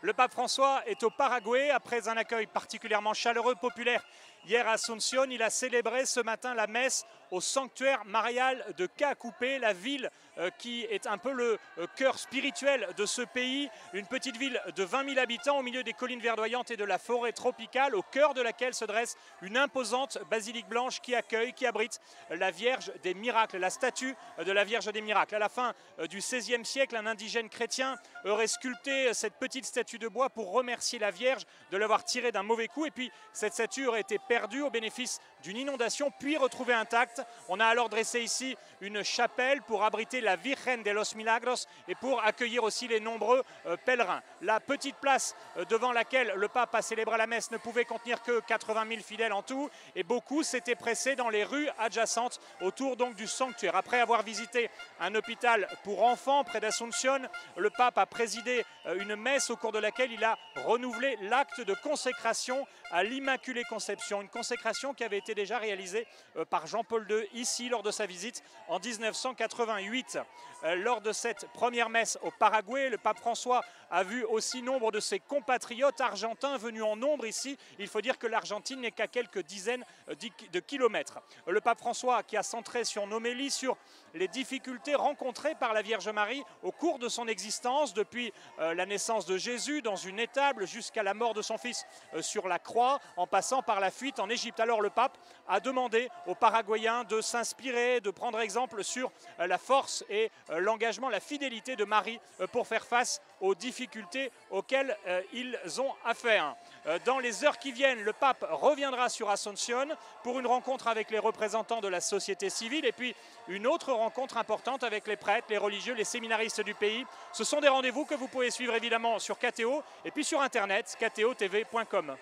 Le pape François est au Paraguay après un accueil particulièrement chaleureux, populaire. Hier à Asunción, il a célébré ce matin la messe au sanctuaire marial de Caacupé, la ville qui est un peu le cœur spirituel de ce pays. Une petite ville de 20 000 habitants au milieu des collines verdoyantes et de la forêt tropicale, au cœur de laquelle se dresse une imposante basilique blanche qui accueille, qui abrite la Vierge des Miracles, la statue de la Vierge des Miracles. À la fin du XVIe siècle, un indigène chrétien aurait sculpté cette petite statue de bois pour remercier la Vierge de l'avoir tirée d'un mauvais coup. Et puis cette statue aurait été perdue au bénéfice d'une inondation, puis retrouvée intacte. On a alors dressé ici une chapelle pour abriter la Virgen de los Milagros et pour accueillir aussi les nombreux pèlerins. La petite place devant laquelle le pape a célébré la messe ne pouvait contenir que 80 000 fidèles en tout, et beaucoup s'étaient pressés dans les rues adjacentes autour donc du sanctuaire. Après avoir visité un hôpital pour enfants près d'Asunción, le pape a présidé une messe au cours de laquelle il a renouvelé l'acte de consécration à l'Immaculée Conception, une consécration qui avait été déjà réalisée par Jean-Paul II ici lors de sa visite en 1988. Lors de cette première messe au Paraguay, le pape François a vu aussi nombre de ses compatriotes argentins venus en nombre ici. Il faut dire que l'Argentine n'est qu'à quelques dizaines de kilomètres. Le pape François qui a centré son homélie sur les difficultés rencontrées par la Vierge Marie au cours de son existence, depuis la naissance de Jésus dans une étable jusqu'à la mort de son fils sur la croix, en passant par la fuite en Égypte. Alors le pape a demandé aux Paraguayens de s'inspirer, de prendre exemple sur la force et l'engagement, la fidélité de Marie pour faire face aux difficultés auxquelles ils ont affaire. Dans les heures qui viennent, le pape reviendra sur Asunción pour une rencontre avec les représentants de la société civile et puis une autre rencontre importante avec les prêtres, les religieux, les séminaristes du pays. Ce sont des rendez-vous que vous pouvez suivre évidemment sur KTO et puis sur internet, ktotv.com.